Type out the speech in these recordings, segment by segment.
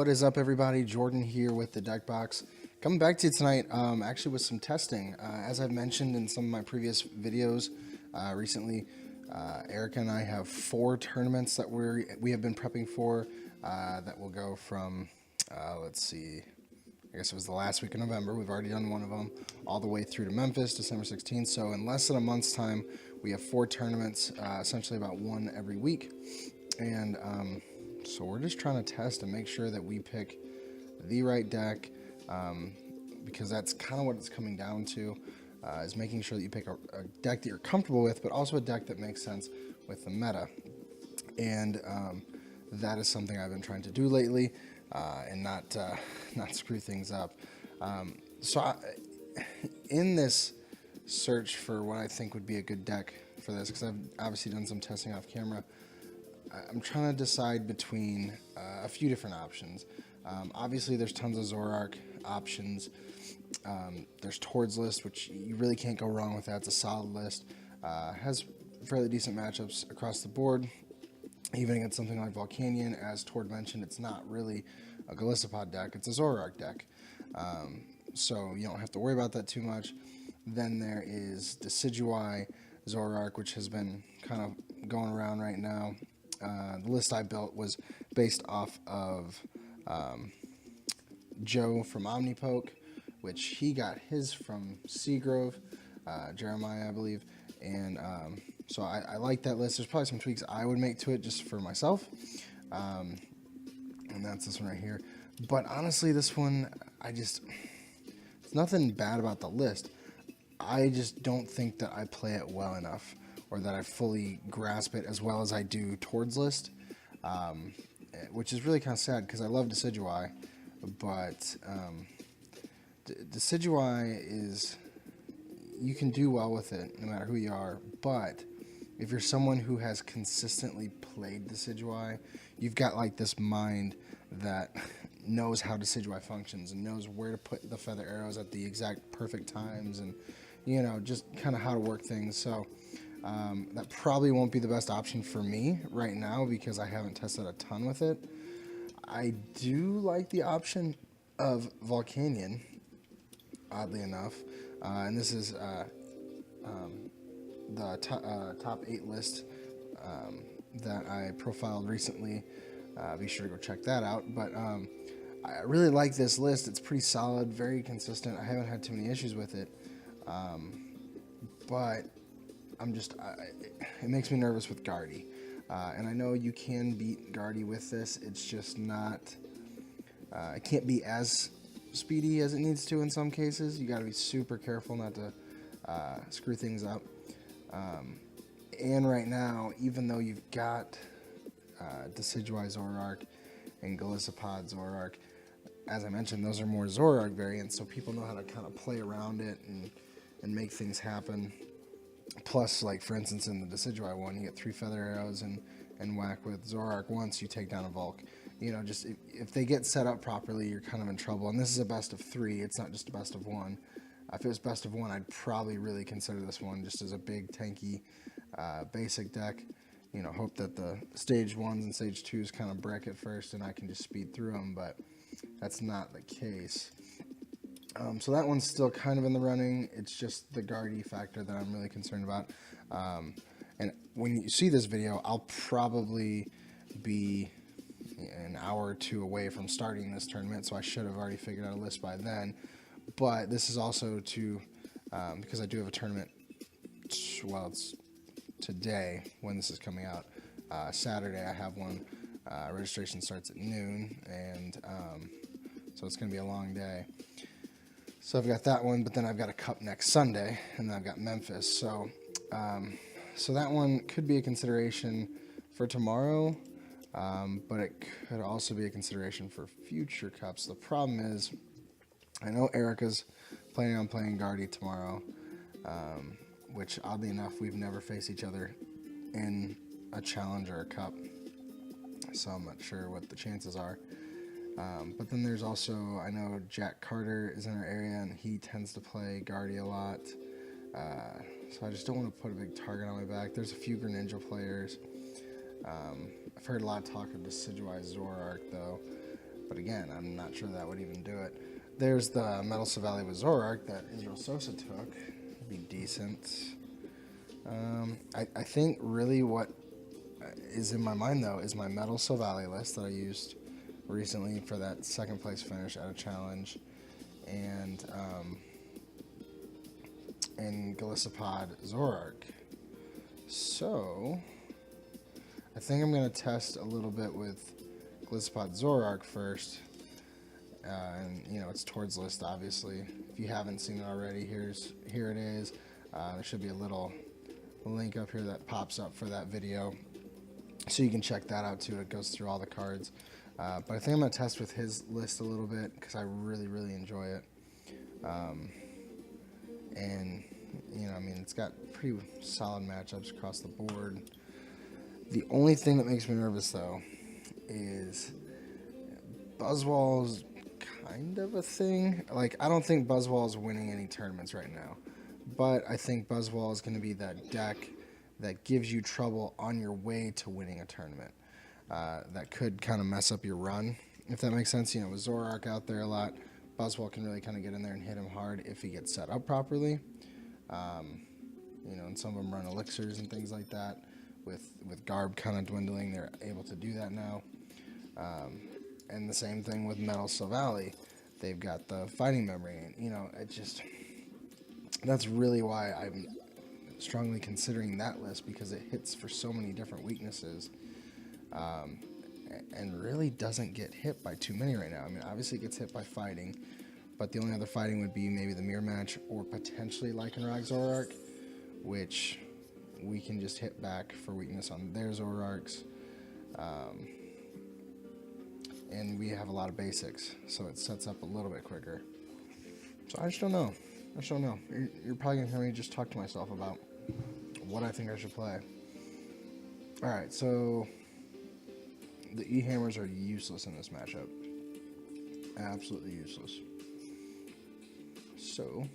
What is up, everybody? Jordan here with the Deck Box. Coming back to you tonight, actually with some testing. As I've mentioned in some of my previous videos recently, Erica and I have 4 tournaments that we have been prepping for that will go from, let's see, I guess it was the last week of November. We've already done one of them, all the way through to Memphis, December 16th. So in less than a month's time, we have 4 tournaments, essentially about one every week. And so we're just trying to test and make sure that we pick the right deck, because that's kind of what it's coming down to, is making sure that you pick a deck that you're comfortable with, but also a deck that makes sense with the meta. And that is something I've been trying to do lately, and not screw things up. In this search for what I think would be a good deck for this, because I've obviously done some testing off camera, I'm trying to decide between a few different options. Obviously, there's tons of Zoroark options. There's Tord's list, which you really can't go wrong with that. It's a solid list. Has fairly decent matchups across the board, even against something like Volcanion. As Tord mentioned, it's not really a Golisopod deck. It's a Zoroark deck. So you don't have to worry about that too much. Then there is Decidueye Zoroark, which has been kind of going around right now. The list I built was based off of Joe from Omnipoke, which he got his from Seagrove, Jeremiah, I believe. And so I like that list. There's probably some tweaks I would make to it just for myself. And that's this one right here. But honestly, this one, it's nothing bad about the list. I just don't think that I play it well enough, or that I fully grasp it as well as I do Tord's list, which is really kind of sad because I love Decidueye, but Decidueye is, you can do well with it no matter who you are, but if you're someone who has consistently played Decidueye, you've got like this mind that knows how Decidueye functions and knows where to put the feather arrows at the exact perfect times, and just kind of how to work things. So that probably won't be the best option for me right now because I haven't tested a ton with it. I do like the option of Volcanion, oddly enough, and this is the top 8 list that I profiled recently. Be sure to go check that out. But I really like this list. It's pretty solid, very consistent. I haven't had too many issues with it, but it makes me nervous with Guardy. And I know you can beat Guardy with this. It's just not, it can't be as speedy as it needs to in some cases. You got to be super careful not to screw things up. And right now, even though you've got Decidueye Zoroark and Golisopod Zoroark, as I mentioned, those are more Zoroark variants, so people know how to kind of play around it and make things happen. Plus, like for instance, in the Decidueye one, you get 3 feather arrows and whack with Zoroark once, you take down a Volk. Just if they get set up properly, you're kind of in trouble. And this is a best of 3. It's not just a best of 1. If it was best of 1, I'd probably really consider this one just as a big tanky basic deck. Hope that the stage 1s and stage 2s kind of break at first and I can just speed through them, but that's not the case. So that one's still kind of in the running. It's just the Guardy factor that I'm really concerned about. And when you see this video, I'll probably be an hour or 2 away from starting this tournament, so I should have already figured out a list by then. But this is also to, because I do have a tournament, well, it's today when this is coming out. Saturday I have one. Registration starts at noon, and so it's going to be a long day. So I've got that one, but then I've got a cup next Sunday, and then I've got Memphis. So so that one could be a consideration for tomorrow, but it could also be a consideration for future cups. The problem is, I know Erica's planning on playing Guardy tomorrow, which oddly enough, we've never faced each other in a challenge or a cup, so I'm not sure what the chances are. But then there's also, I know Jack Carter is in our area, and he tends to play Guardy a lot. So I just don't want to put a big target on my back. There's a few Greninja players. I've heard a lot of talk of Decidueye Zoroark, though. But again, I'm not sure that would even do it. There's the Metal Savali with Zoroark that Israel Sosa took. It'd be decent. I think really what is in my mind, though, is my Metal Savali list that I used recently for that second place finish at a challenge. And Golisopod Zoroark. So I think I'm going to test a little bit with Golisopod Zoroark first. And you know, it's towards list, obviously. If you haven't seen it already, here it is. There should be a little link up here that pops up for that video, so you can check that out too. It goes through all the cards. But I think I'm gonna test with his list a little bit because I really enjoy it. And you know, I mean, it's got pretty solid matchups across the board. The only thing that makes me nervous, though, is Buzzwall's kind of a thing. Like, I don't think Buzzwall is winning any tournaments right now, but I think Buzzwall is going to be that deck that gives you trouble on your way to winning a tournament. That could kind of mess up your run, if that makes sense. You know, with Zoroark out there a lot, Buzzwall can really kind of get in there and hit him hard if he gets set up properly. You know, and some of them run elixirs and things like that. With Garb kind of dwindling, they're able to do that now. And the same thing with Metal Savali. They've got the fighting memory. And, you know, it just... That's really why I'm strongly considering that list, because it hits for so many different weaknesses. And really doesn't get hit by too many right now. I mean, obviously it gets hit by fighting, but the only other fighting would be maybe the Mirror Match or potentially Lycanroc Zoroark, which we can just hit back for weakness on their Zoroarks. And we have a lot of basics, so it sets up a little bit quicker. So I just don't know. You're probably going to hear me just talk to myself about what I think I should play. Alright, so the E-Hammers are useless in this matchup. Absolutely useless. So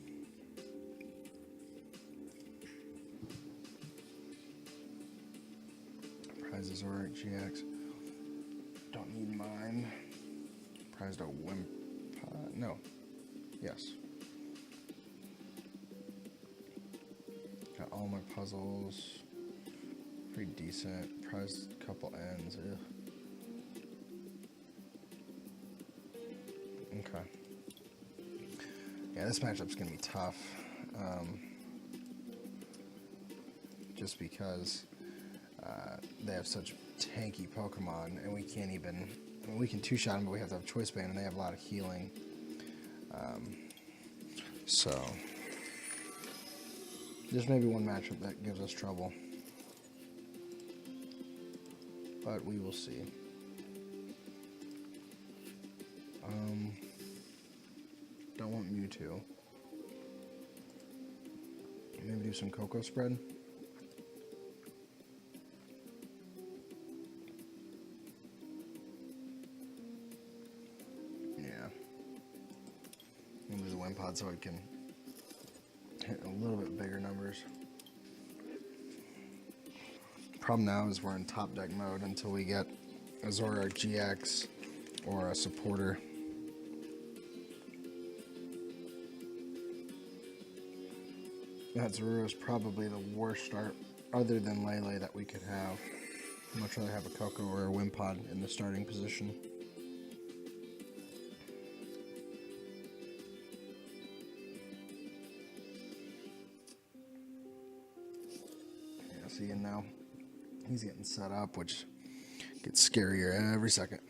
prizes Zoroark GX. Don't need mine. Prized a Wimpod. No. Yes. Got all my puzzles. Pretty decent. Prized a couple ends. Ugh. Okay. Yeah, this matchup's gonna be tough. Just because they have such tanky Pokemon, and we can't even... I mean, we can two-shot them, but we have to have Choice Band, and they have a lot of healing. So there's maybe one matchup that gives us trouble, but we will see. Don't want Mewtwo. Maybe do some Cocoa Spread. Yeah. Maybe the Wimpod so I can hit a little bit bigger numbers. Problem now is we're in top deck mode until we get a Zoroark GX or a supporter. That Zorua is probably the worst start, other than Lele, that we could have. I'd much rather have a Coco or a Wimpod in the starting position. Yeah, see, and now he's getting set up, which gets scarier every second.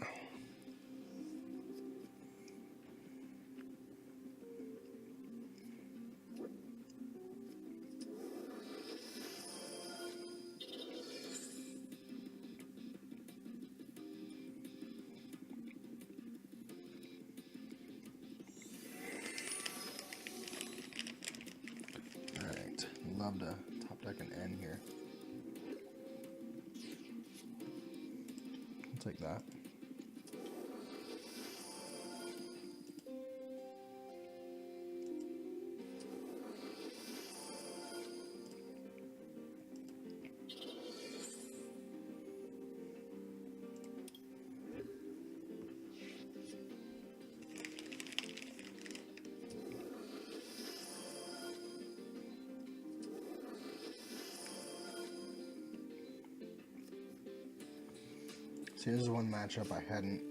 Love to top deck an N here. I'll take that. See, this is one matchup I hadn't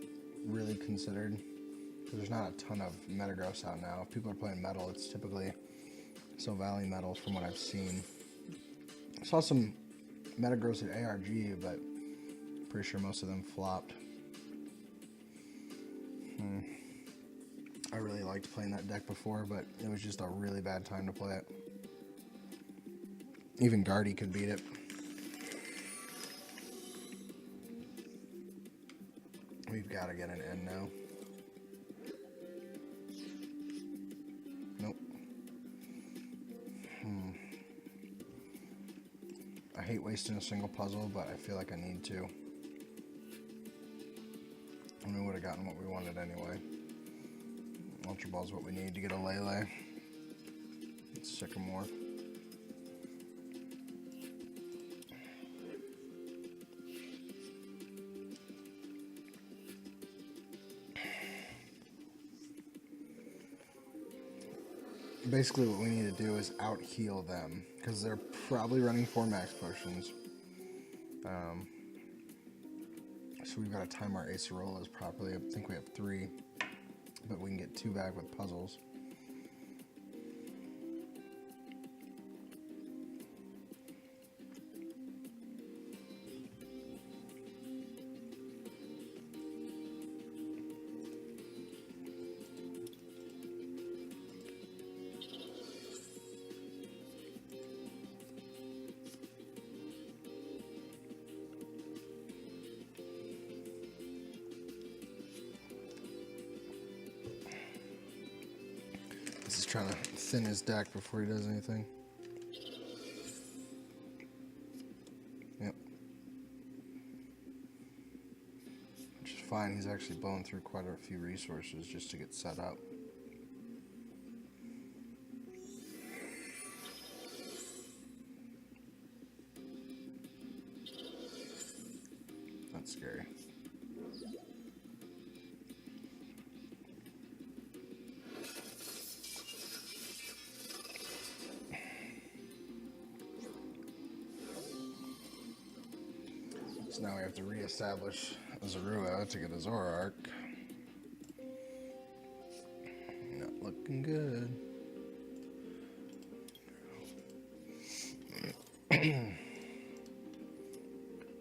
really considered. There's not a ton of Metagross out now. If people are playing Metal, it's typically Silvally Metals from what I've seen. I saw some Metagross at ARG, but pretty sure most of them flopped. I really liked playing that deck before, but it was just a really bad time to play it. Even Guardy could beat it. We've got to get an end now. Nope. I hate wasting a single puzzle, but I feel like I need to. And we would have gotten what we wanted anyway. Ultra Ball's what we need to get a Lele. Sycamore. Basically what we need to do is out heal them because they're probably running 4 max potions. So we've got to time our Acerolas properly. I think we have 3, but we can get 2 back with puzzles. He's trying to thin his deck before he does anything. Yep. Which is fine. He's actually blowing through quite a few resources just to get set up. That's scary. So now we have to reestablish Zorua to get a Zoroark. Not looking good. And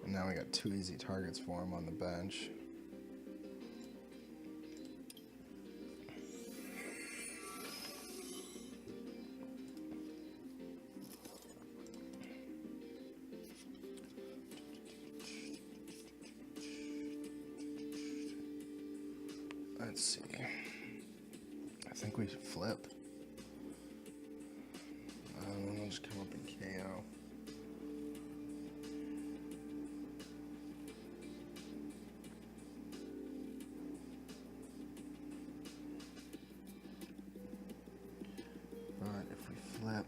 now we got 2 easy targets for him on the bench. Let's see. I think we should flip. We'll just come up and KO. But if we flip,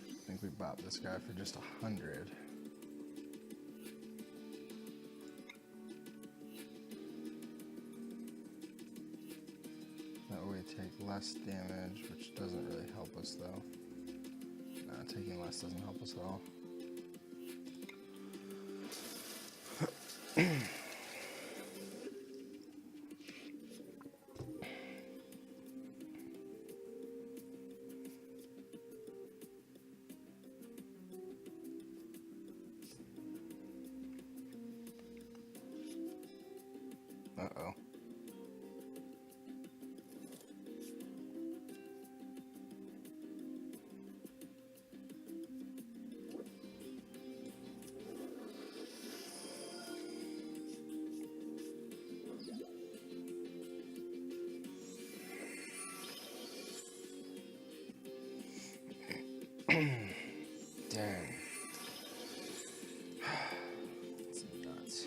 I think we bought this guy for just 100. That way take less damage, which doesn't really help us though. Nah, taking less doesn't help us at all. Uh-oh. Dang. That's nuts.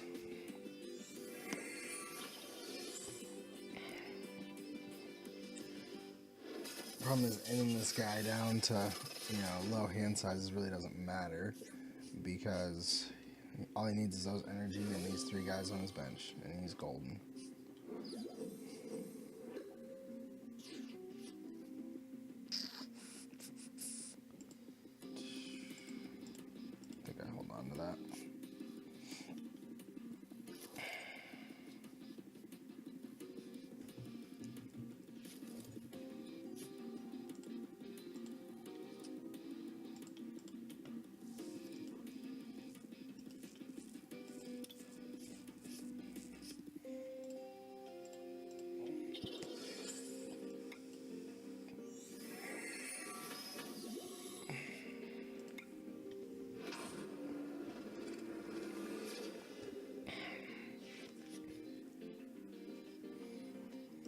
Problem is, ending this guy down to, low hand sizes really doesn't matter because All he needs is those energy and these 3 guys on his bench, and he's golden. I think I hold on to that.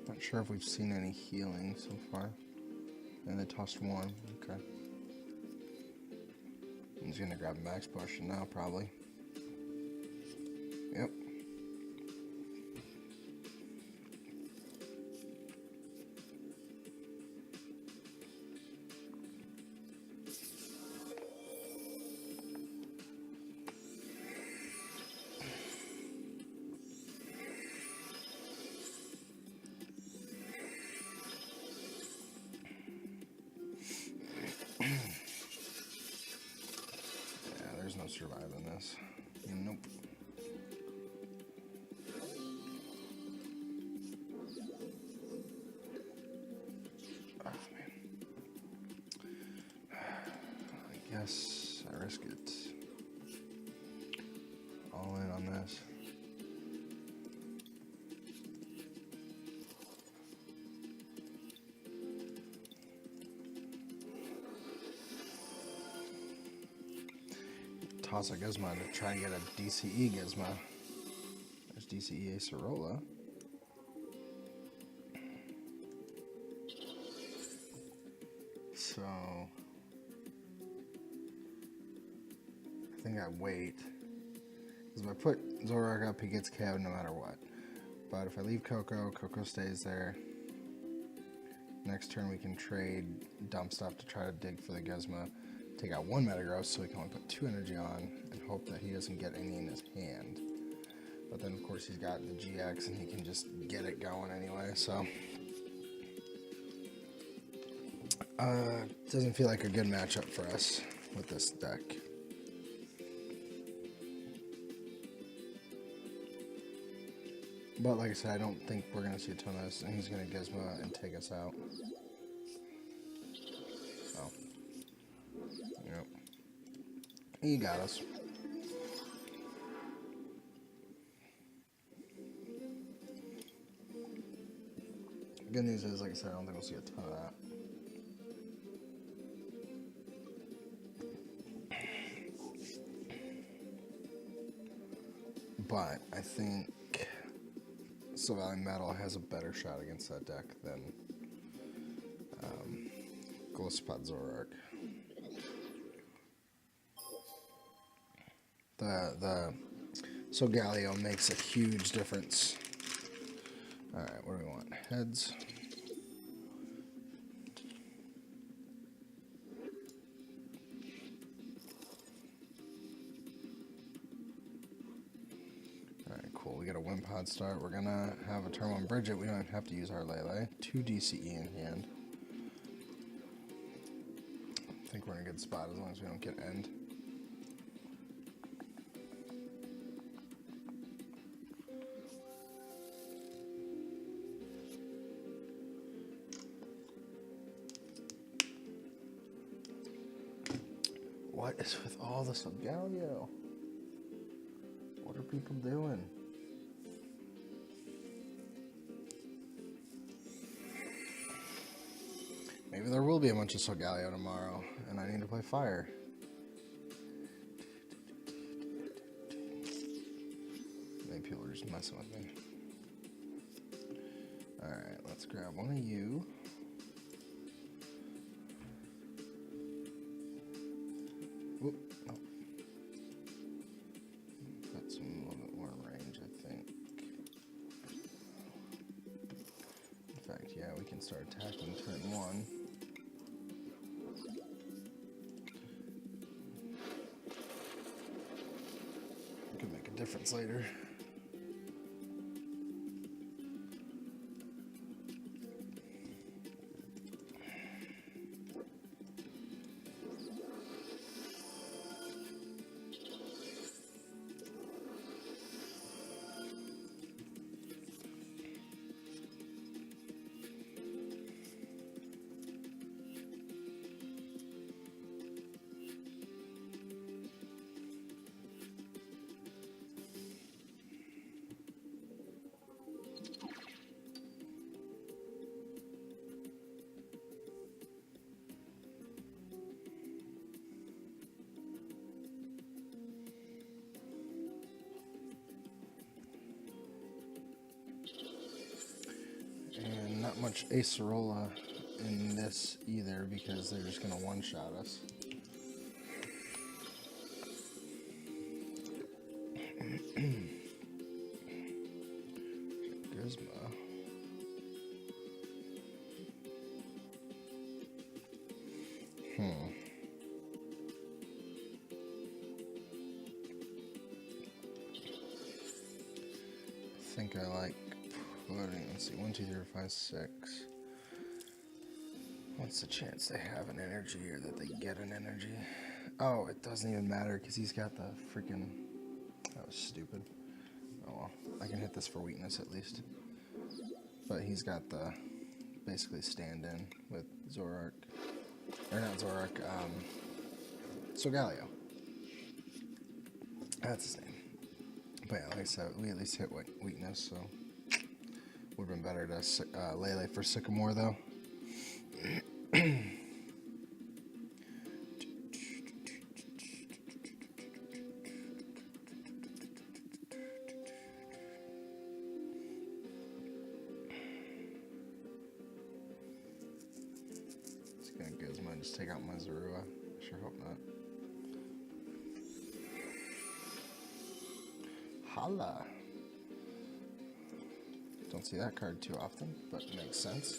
Not sure if we've seen any healing so far. And they tossed 1. Okay. He's gonna grab Max Potion now, probably. Yep. There's no surviving this. Nope. Oh, man. I guess I risk it. All in on this. Toss a Gizmo to try and get a DCE Gizmo. There's DCE Acerola. So I think I wait. Because if I put Zoroark up, he gets KO'd no matter what. But if I leave Coco, Coco stays there. Next turn we can trade dump stuff to try to dig for the Gizmo. Take out 1 Metagross so we can only put 2 energy on and hope that he doesn't get any in his hand. But then of course he's got the GX and he can just get it going anyway, so doesn't feel like a good matchup for us with this deck. But like I said, I don't think we're gonna see a ton of this, and he's gonna Gizmo and take us out. Oh. Yep. He got us. Good news is, like I said, I don't think we'll see a ton of that. But I think Silvally Metal has a better shot against that deck than Golisopod Zoroark. The Solgaleo makes a huge difference. Alright, what do we want? Heads. Alright, cool. We got a Wimpod start. We're gonna have a turn 1 Bridget. We don't have to use our Lele. 2 DCE in hand. I think we're in a good spot as long as we don't get end. What is with all the Solgaleo? What are people doing? Maybe there will be a bunch of Solgaleo tomorrow, and I need to play Fire. Maybe people are just messing with me. Alright, let's grab one of you. Whoop, oh. Got some a little bit more range, I think. In fact, yeah, we can start attacking turn 1. difference later. And not much Acerola in this either because they're just going to one-shot us. Guzma. I think I like putting, let's see, 1, 2, 3, 4, 5, 6. What's the chance they have an energy or that they get an energy? Oh, it doesn't even matter because he's got the freaking... That was stupid. Oh well, I can hit this for weakness at least. But he's got the basically stand-in with Zoroark. Or not Zoroark, Solgaleo. That's his name. But yeah, like I said, we at least hit weakness, so... Would have been better to Lele for Sycamore, though. It's gonna Guzma just take out my Zorua. I sure hope not. Holla. Don't see that card too often, but it makes sense.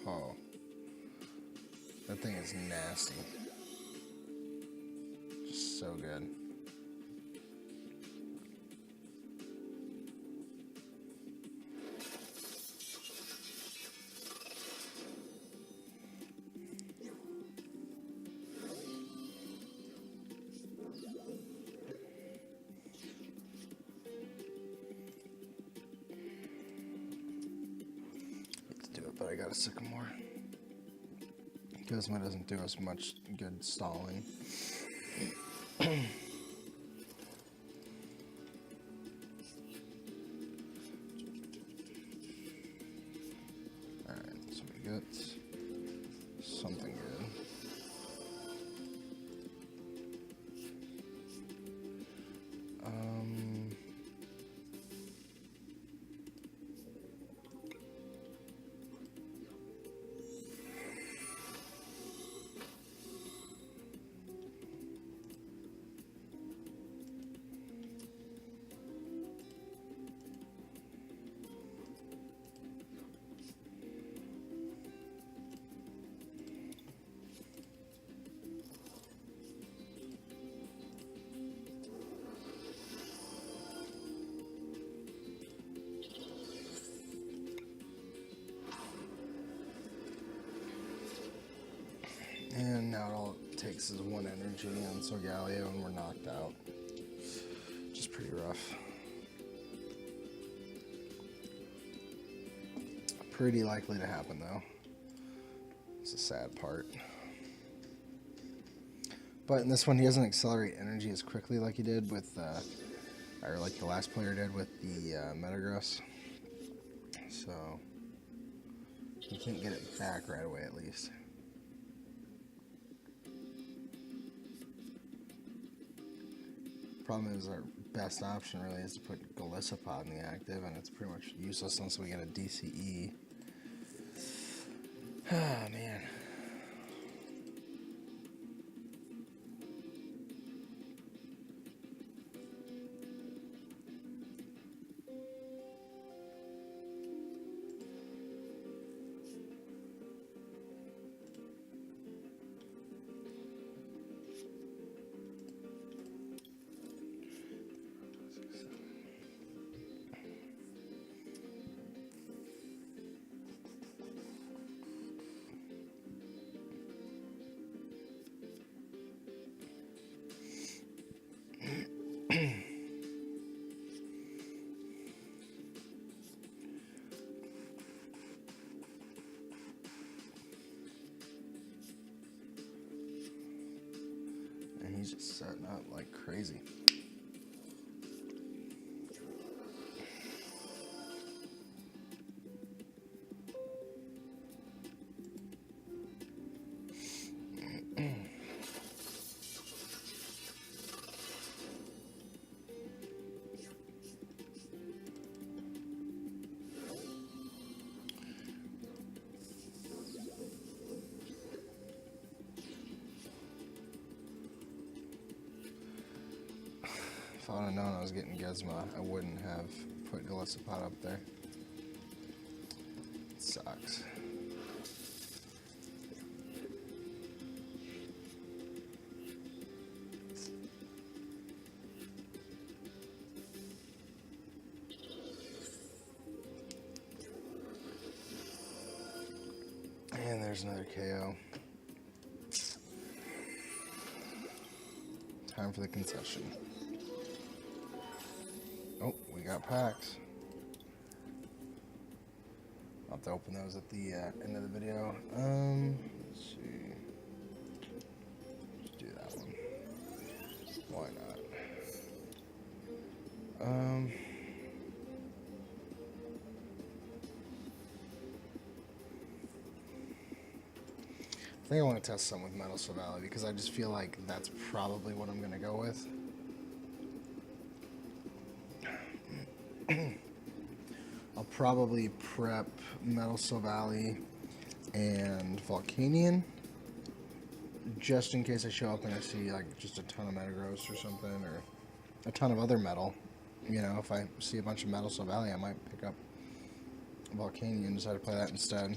Oh, that thing is nasty. Just so good. But I got a Sycamore. Guzma doesn't do us much good stalling. Alright, so we get something good. And now all it takes is one energy on Solgaleo and we're knocked out. Which is pretty rough. Pretty likely to happen though. It's a sad part. But in this one he doesn't accelerate energy as quickly like he did with, or like the last player did with the Metagross. So, you can't get it back right away at least. Problem is our best option really is to put Golisopod in the active, and it's pretty much useless unless we get a DCE. Ah, man. He's just setting up like crazy. If I would have known I was getting Gizmo, I wouldn't have put Golisopod up there. It sucks. And there's another KO. Time for the concession. Oh, we got packs. I'll have to open those at the end of the video. Let's see. Let's do that one. Why not? I think I want to test some with Metal Valley because I just feel like that's probably what I'm going to go with. I'll probably prep Metal Valley and Volcanion just in case I show up and I see like just a ton of Metagross or something, or a ton of other metal. You know, if I see a bunch of Metal Valley, I might pick up Volcanion and decide to play that instead.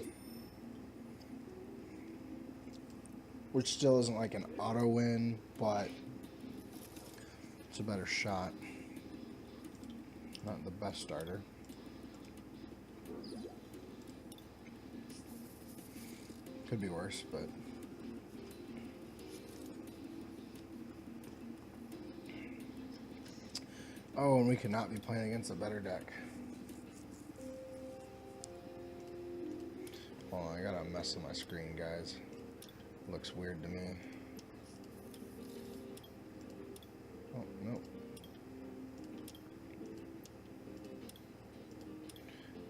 Which still isn't like an auto win, but it's a better shot. Not the best starter. Could be worse, but oh, and we could not be playing against a better deck. Hold on, I gotta mess with my screen, guys. Looks weird to me. Oh, nope.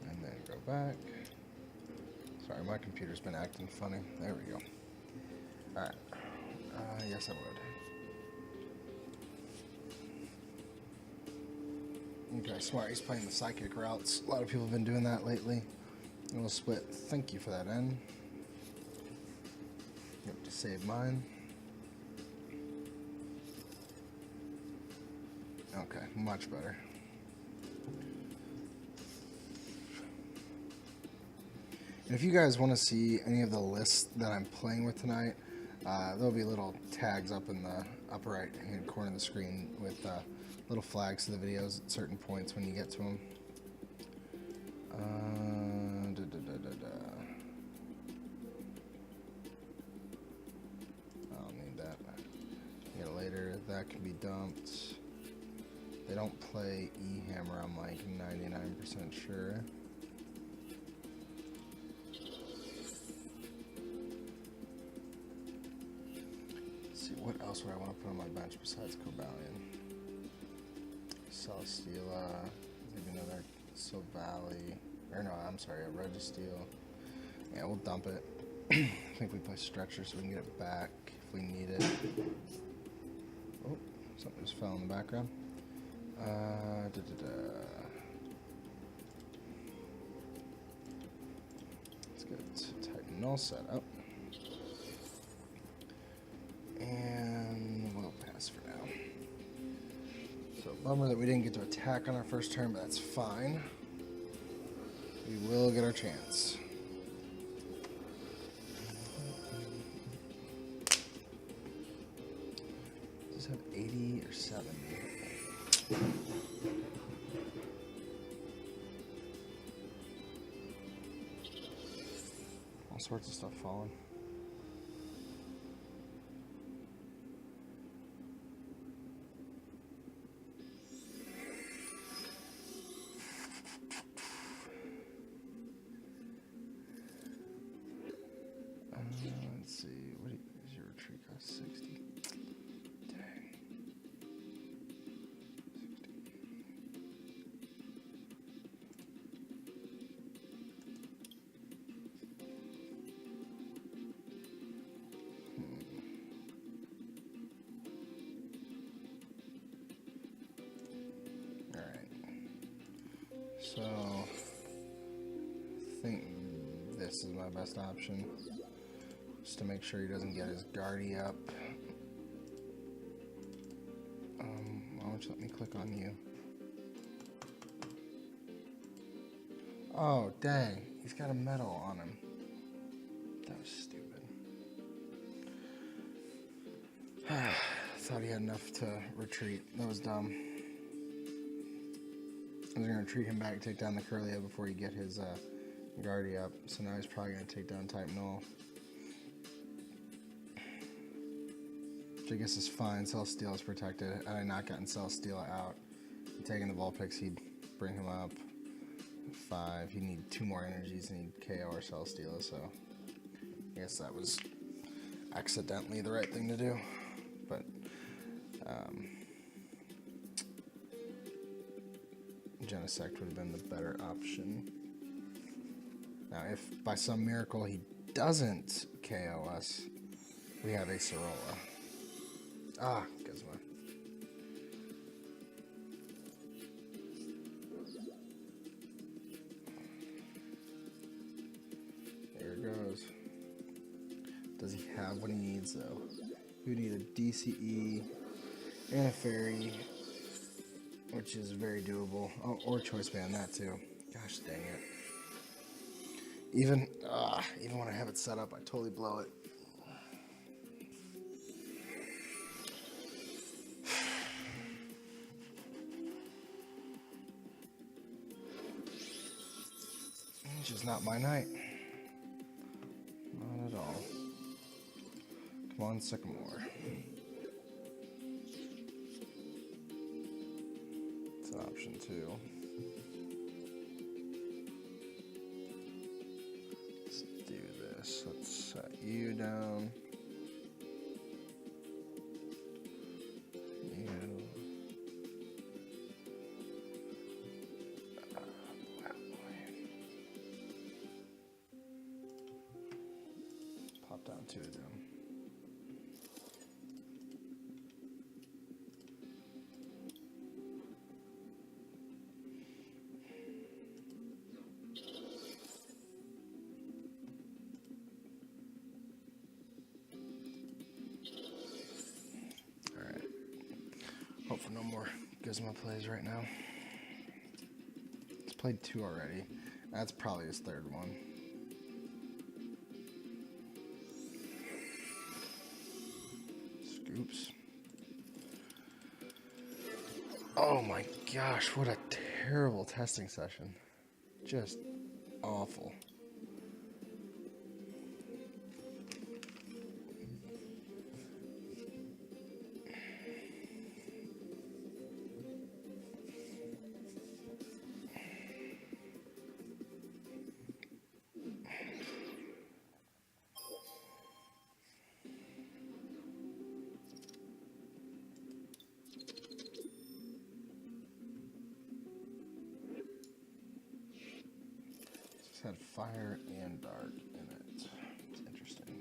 And then go back. Sorry, my computer's been acting funny. There we go. Alright. Yes, I would. Okay, smart. He's playing the psychic routes. A lot of people have been doing that lately. And we'll split. Thank you for that, N. Yep, to save mine. Okay, much better. And if you guys want to see any of the lists that I'm playing with tonight, there'll be little tags up in the upper right hand corner of the screen with little flags to the videos at certain points when you get to them. That can be dumped. They don't play E-Hammer, I'm like 99% sure. Let's see, what else would I want to put on my bench besides Cobalion? Celesteela, maybe another Silvally, or no, I'm sorry, a Registeel. Yeah, we'll dump it. I think we play Stretcher so we can get it back if we need it. Oh, something just fell in the background. Let's get Titan Null set up. And we'll pass for now. So, bummer that we didn't get to attack on our first turn, but that's fine. We will get our chance. Have 80 or 70. All sorts of stuff falling. Let's see. What is your retreat cost? 60. Dang. So, I think this is my best option. Just to make sure he doesn't get his Guardy up. Why don't you let me click on you? Oh, dang. He's got a medal on him. That was stupid. Thought he had enough to retreat. That was dumb. I was going to retreat him back, take down the Kirlia before you get his Guardy up. So now he's probably going to take down Type Null. Which I guess is fine. Celesteal is protected. Had I not gotten Celesteal out, taking the Vulpix, he'd bring him up. 5. You need 2 more energies and need KO or Celesteal, so I guess that was accidentally the right thing to do. But Genesect would have been the better option. Now, if by some miracle he doesn't KO us, we have a Sorola. Ah, Gizmo. There it goes. Does he have what he needs, though? We need a DCE and a Fairy, which is very doable. Oh, or Choice Band, that too. Gosh dang it. Even when I have it set up, I totally blow it. It's just not my night. Not at all. Come on, Sycamore. It's an option too. Let's do this. Let's set you down. Pop down 2 of them. Alright. Hope for no more Gizmo plays right now. He's played 2 already. That's probably his 3rd one. Scoops. Oh my gosh, what a terrible testing session. Just awful. Had fire and dark in it. It's interesting.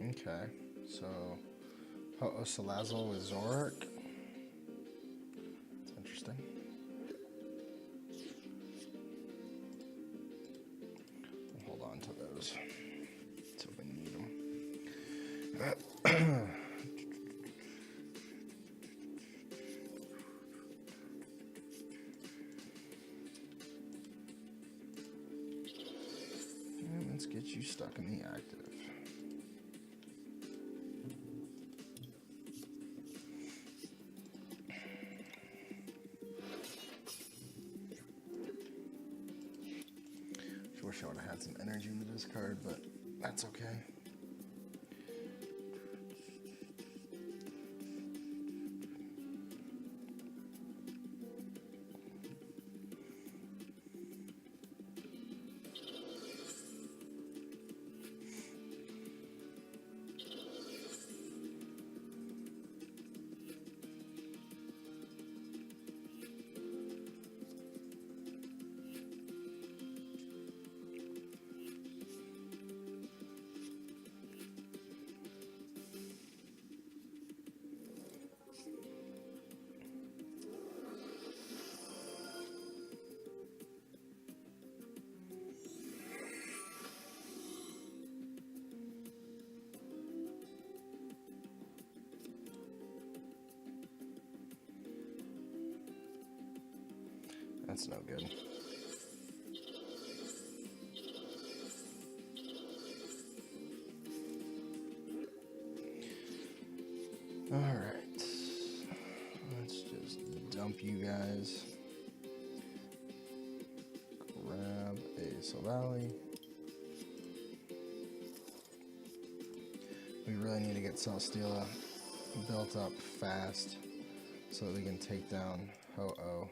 Okay, so Ho-Oh! with Zoroark. That's interesting. We'll hold on to those until we need them. And let's get you stuck in the active. Wish I would have had some energy in the discard, but that's okay. That's no good. Alright. Let's just dump you guys. Grab a Silvally. We really need to get Celesteela built up fast so that we can take down Ho-Oh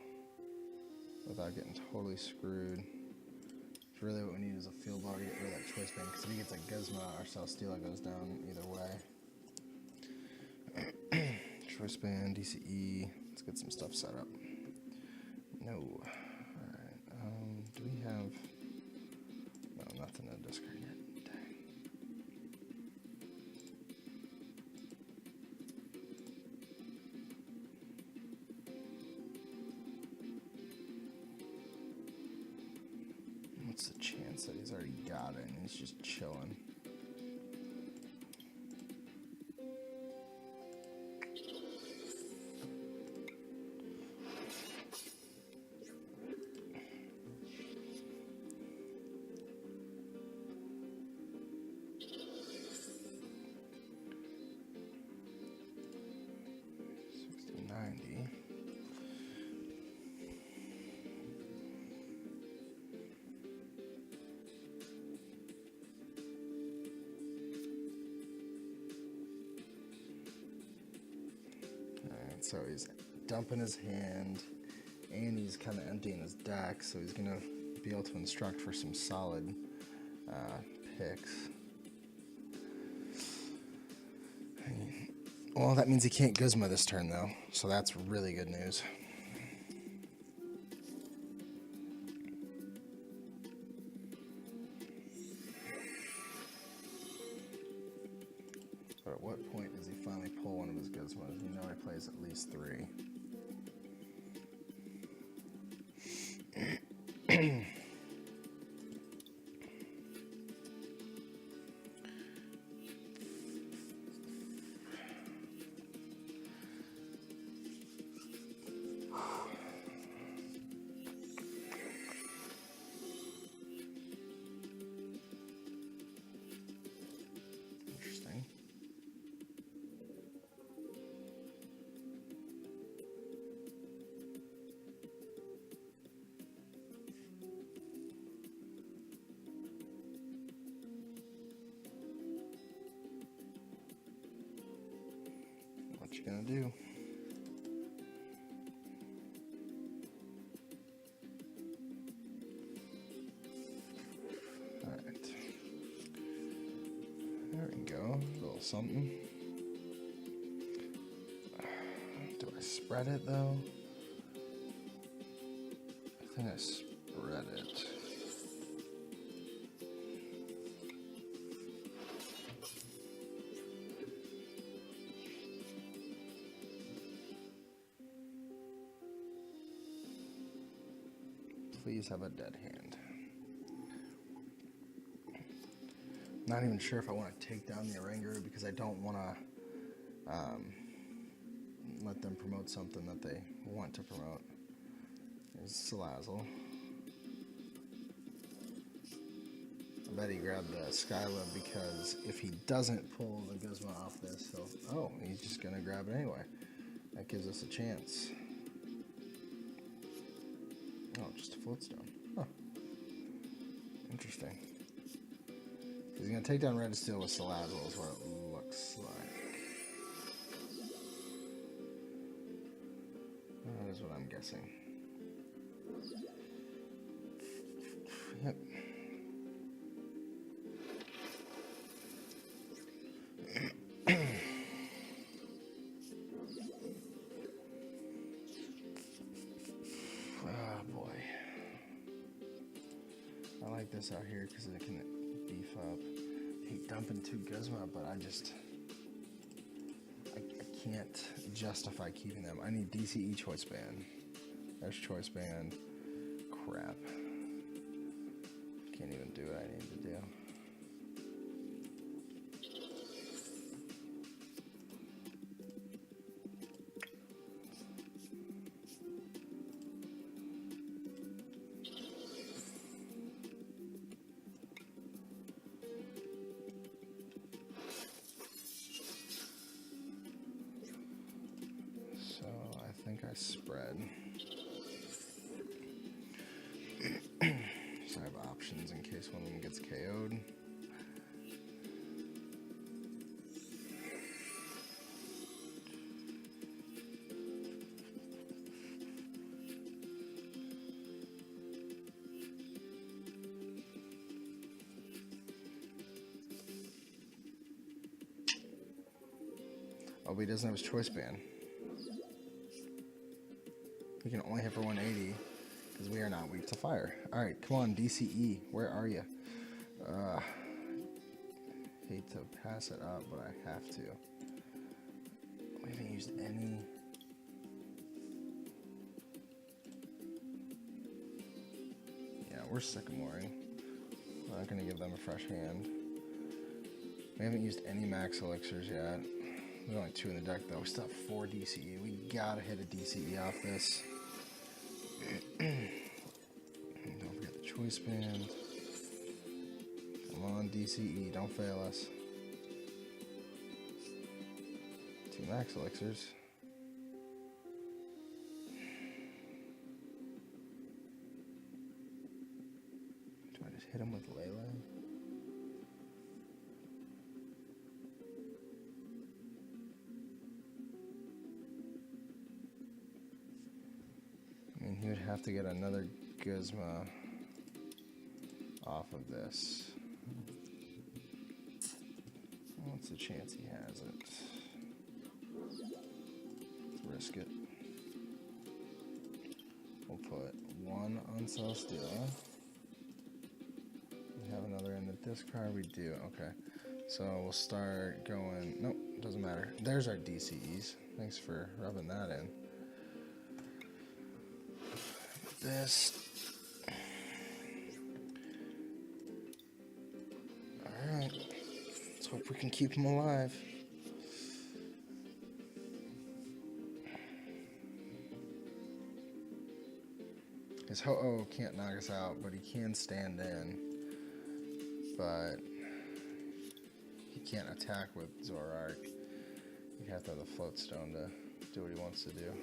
without getting totally screwed. It's really what we need is a field blower to get rid of that choice band, because if he gets a Gizmo, our Celesteela goes down either way. Choice band, DCE. Let's get some stuff set up. No. Alright. Do we have... No, nothing to discard yet. Dang. What's the chance that he's already got it and he's just chilling? So he's dumping his hand, and he's kind of emptying his deck, so he's going to be able to instruct for some solid picks. Well, that means he can't Guzma this turn, though, so that's really good news. But at what point does he finally pull one of his Gizmos? You know he plays at least 3. Interesting. What you gonna do? Alright. There we go. A little something. Do I spread it though? I think I spread it. Please have a dead hand. Not even sure if I want to take down the Oranguru because I don't want to let them promote something that they want to promote. There's Salazzle. I bet he grabbed the Skylab because if he doesn't pull the Guzma off this, he's just going to grab it anyway. That gives us a chance. Oh, just a Floatstone. Huh. Interesting. He's going to take down Red Steel with Salazzle is what it looks like. That is what I'm guessing. Yep. Oh boy. I like this out here because it can beef up. I hate dumping 2 Guzma, but I can't justify keeping them. I need DCE Choice Band. There's Choice Band. Crap. Can't even do what I need to do. try spread. So I have options in case one of them gets KO'd. Oh, but he doesn't have his choice band. He can only hit for 180 because we are not weak to fire. All right, come on, DCE, where are you? Hate to pass it up, but I have to. We haven't used any. Yeah, we're sycamoring. I'm not gonna give them a fresh hand. We haven't used any max elixirs yet. There's only 2 in the deck though. We still have 4 DCE. We gotta hit a DCE off this. Don't forget the choice band. Come on, DCE, don't fail us. 2 max elixirs. Do I just hit him with Layla? I mean, he would have to get another Guzma off of this. What's the chance he has it? Let's risk it. We'll put 1 on Celesteela. We have another in the discard. We do. Okay. So we'll start going. Nope, doesn't matter. There's our DCEs. Thanks for rubbing that in. This. Alright. Let's hope we can keep him alive. His Ho-Oh can't knock us out, but he can stand in. But he can't attack with Zoroark. He'd have to have the Float Stone to do what he wants to do.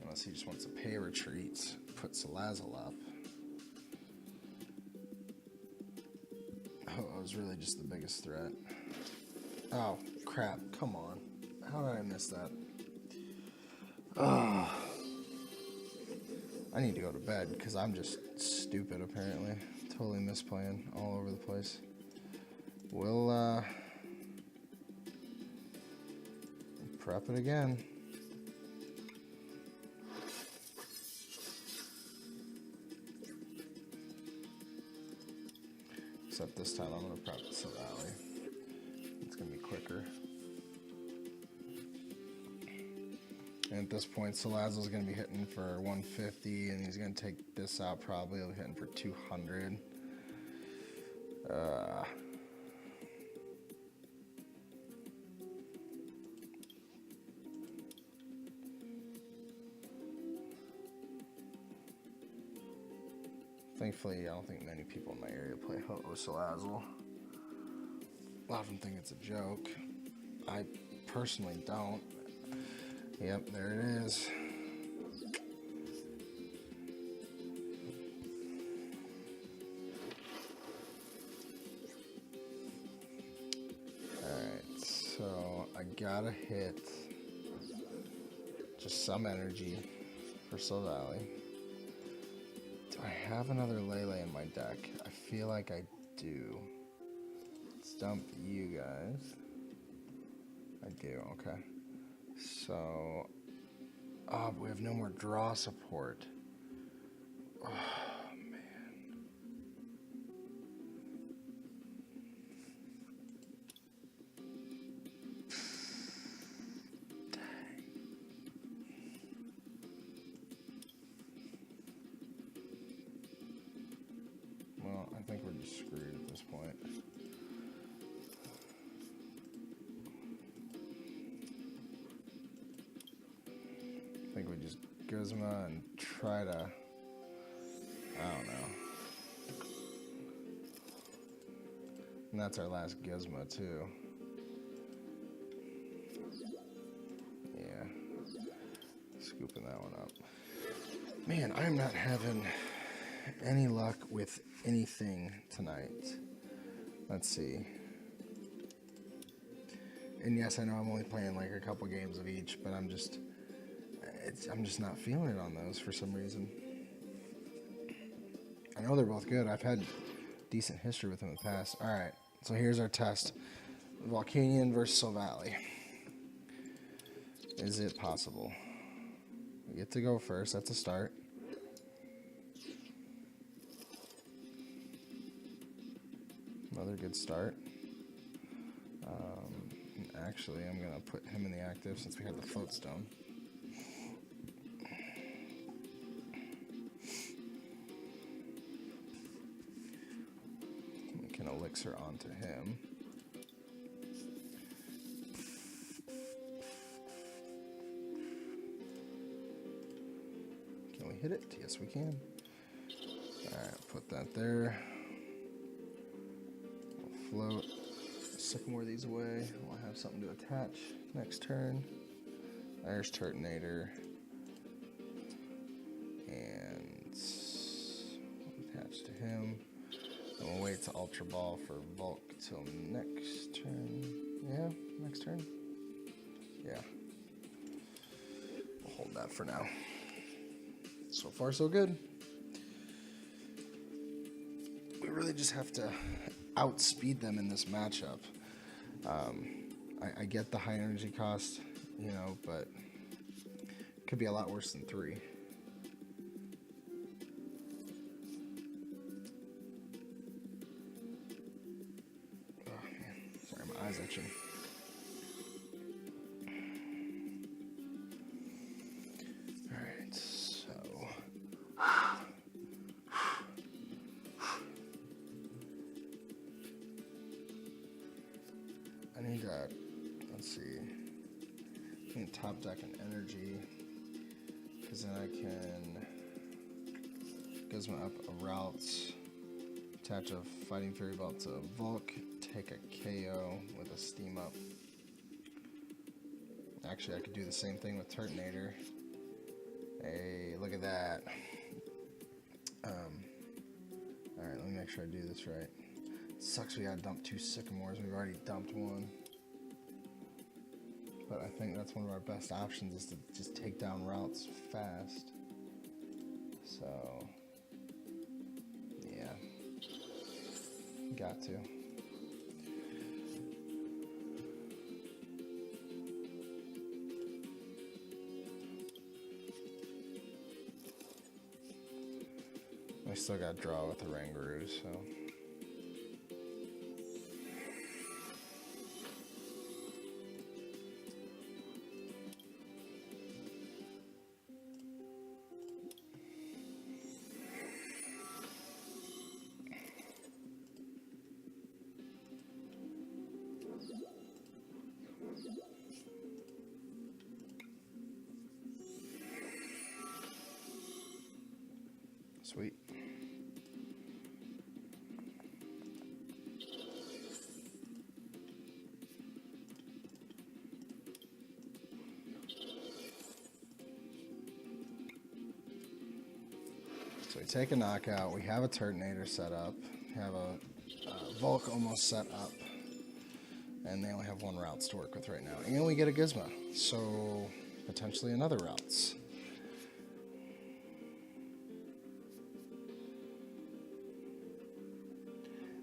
Unless he just wants to pay retreats, put Salazzle up. Oh, is really just the biggest threat. Oh, crap. Come on. How did I miss that? Oh. I need to go to bed because I'm just stupid, apparently. Totally misplaying all over the place. We'll, prep it again. Except this time I'm going to prep Silvally. It's going to be quicker. And at this point, Salazzle's going to be hitting for 150, and he's going to take this out probably. He'll be hitting for 200. Thankfully, I don't think many people in my area play Ho-Oh Salazzle. A lot of them think it's a joke. I personally don't. Yep, there it is. Alright, so I gotta hit just some energy for Silvally. Do I have another Lele in my deck? I feel like I do. Let's dump you guys. I do, okay. So, but we have no more draw support. Oh, man. Dang. Well, I think we're just screwed at this point. I think we just Guzma and try to, I don't know. And that's our last gizmo, too. Yeah. Scooping that one up. Man, I'm not having any luck with anything tonight. Let's see. And yes, I know I'm only playing like a couple games of each, but I'm just not feeling it on those for some reason. I know they're both good. I've had decent history with them in the past. All right, so here's our test. Volcanion versus Silvally. Is it possible? We get to go first. That's a start. Another good start. Actually, I'm going to put him in the active since we had the float stone. We can elixir onto him. Can we hit it? Yes, we can. Alright, put that there. We'll float. Sycamore these away. We'll have something to attach next turn. There's Turtonator. And attach to him. And we'll wait to Ultra Ball for Volk till next turn. Yeah, next turn? Yeah. We'll hold that for now. So far, so good. We really just have to outspeed them in this matchup. I get the high energy cost, you know, but it could be a lot worse than 3. Oh man, sorry, my eyes itching. Alright, so I need let's see, I need top deck and energy, because then I can Gizmo up a routes, attach a Fighting Fury Belt to Volk, take a KO with a Steam Up. Actually, I could do the same thing with Turtonator. Hey, look at that. Alright, let me make sure I do this right. Sucks we gotta dump 2 Sycamores. We've already dumped one. But I think that's one of our best options, is to just take down routes fast. So, yeah. Got to. I still got to draw with the Rangaroo, so. Sweet. So we take a knockout. We have a Turtonator set up. We have a Volk almost set up. And they only have 1 routes to work with right now. And we get a Gizmo. So potentially another routes.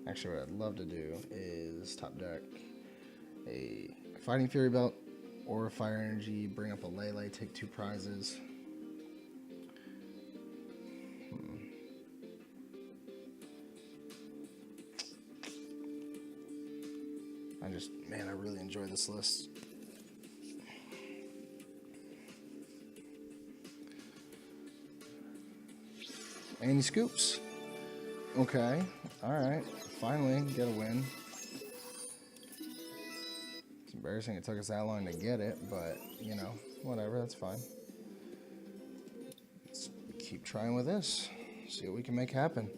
Actually, what I'd love to do is top deck a Fighting Fury Belt or a Fire Energy, bring up a Lele, take 2 prizes. Man, I really enjoy this list. And he scoops. Okay, alright. Finally, get a win. It's embarrassing it took us that long to get it, but, you know, whatever, that's fine. Let's keep trying with this. See what we can make happen.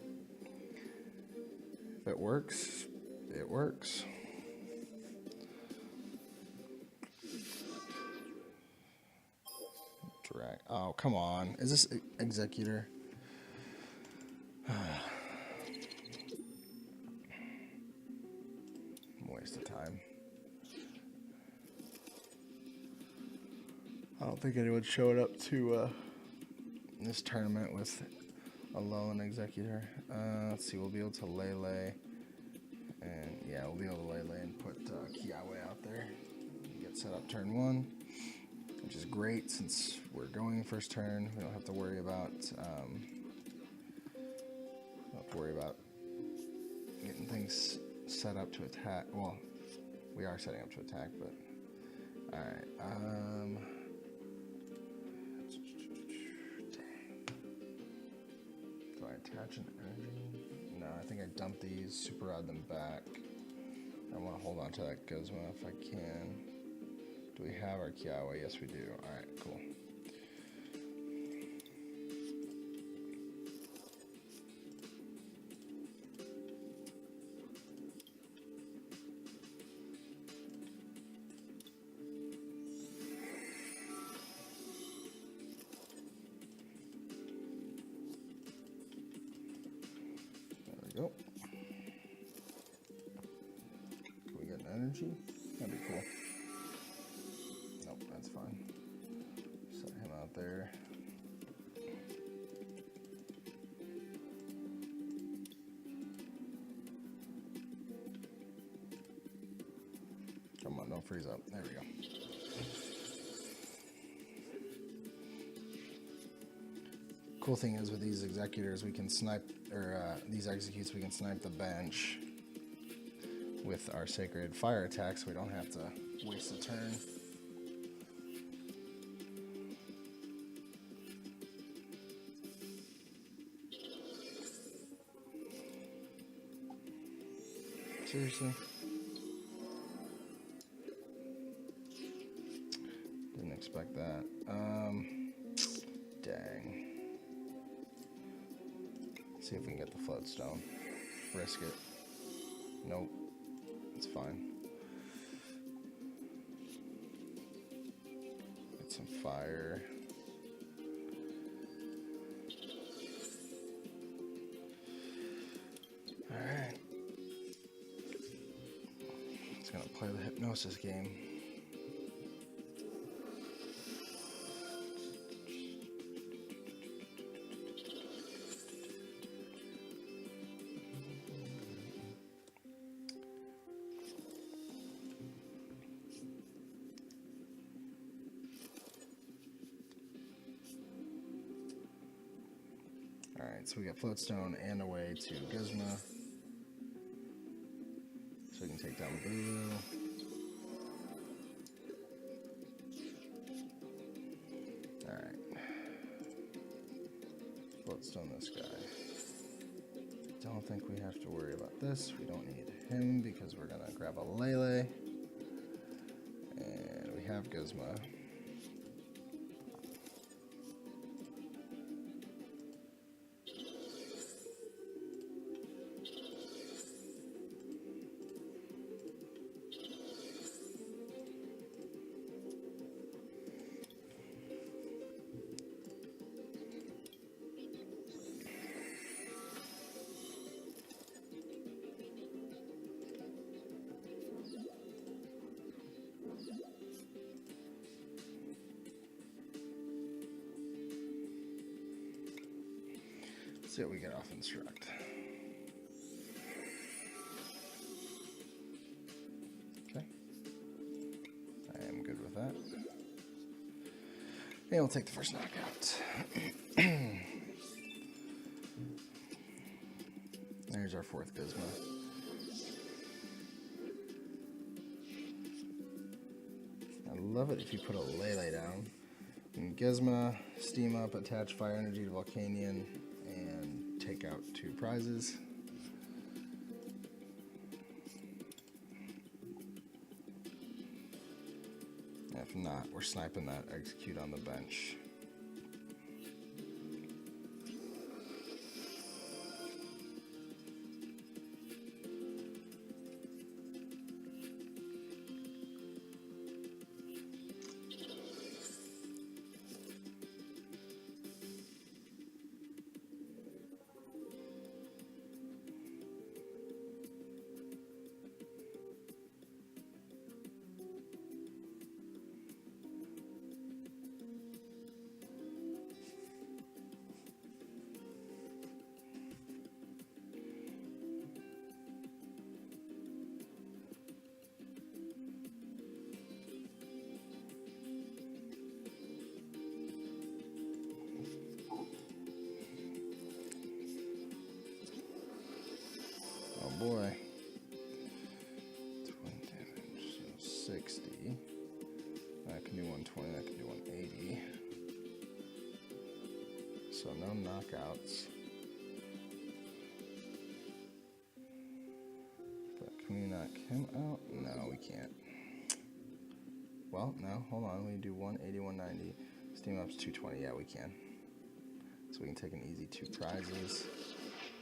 If it works, it works. Drag. Oh, come on. Is this Executor? Waste of time. I don't think anyone showed up to this tournament with a lone Executor. Let's see, we'll be able to Lele. And yeah, we'll be able to Lele and put Kiawe out there. Get set up turn 1, which is great since we're going first turn. We don't have to worry about getting things set up to attack. Well, we are setting up to attack, but all right. Do I attach an energy? No, I think I dump these, super rod them back. I want to hold on to that Guzma if I can. Do we have our Kiawe? Yes, we do. All right, cool. Go. Can we get an energy? That'd be cool. Nope, that's fine. Set him out there. Come on, don't freeze up. There we go. Cool thing is with these Executors, we can snipe, or these executes, we can snipe the bench with our Sacred Fire attacks. We don't have to waste a turn. Seriously? Didn't expect that. Dang. See if we can get the Floatstone. Risk it. Nope. It's fine. Get some fire. Alright. It's gonna play the Hypnosis game. Alright, so we got Floatstone and a way to Guzma. So we can take down Bulu. Alright. Floatstone this guy. Don't think we have to worry about this. We don't need him because we're gonna grab a Lele. And we have Guzma. See what we get off Instruct. Okay. I am good with that. And we'll take the first knockout. There's our fourth Guzma. I love it if you put a Lele down. And Guzma, steam up, attach fire energy to Volcanion, and take out 2 prizes. If not, we're sniping that execute on the bench. 120, I can do 180. So no knockouts. But can we knock him out? No, we can't. Well, no, hold on. We do 180, 190. Steam up's 220. Yeah, we can. So we can take an easy 2 prizes.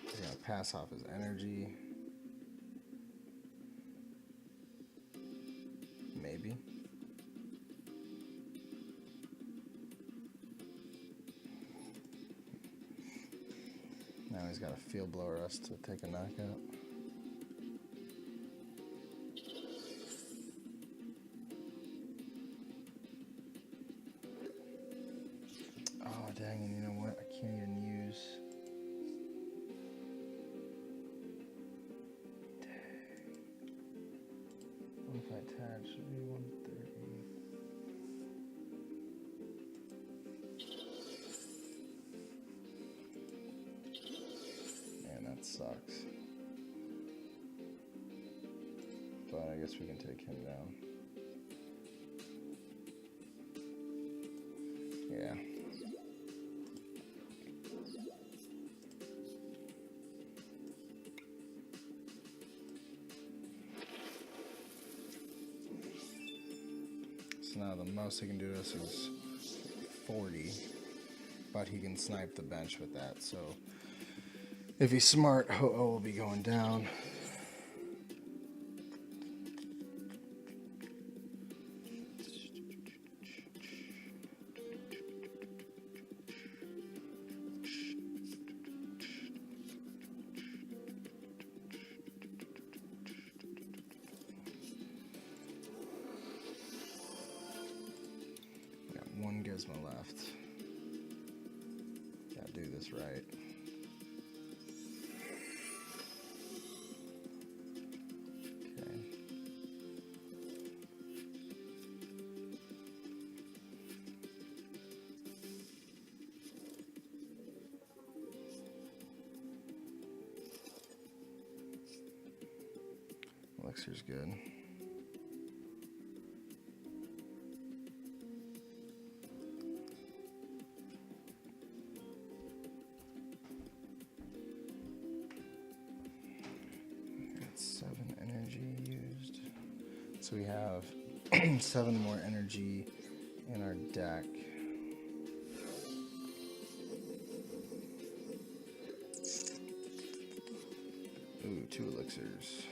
We're going to pass off his energy. Maybe. Now he's got to field blower us to take a knockout. Oh, dang, and you know what? I can't even use... Dang. What if I attach? Should be 130. Man, that sucks. But I guess we can take him down. Yeah. So now the most he can do to us is 40, but he can snipe the bench with that. So if he's smart, Ho-Oh will be going down. One gizmo left. Gotta do this right. Okay. Elixir's good. So we have 7 more energy in our deck. Ooh, 2 elixirs.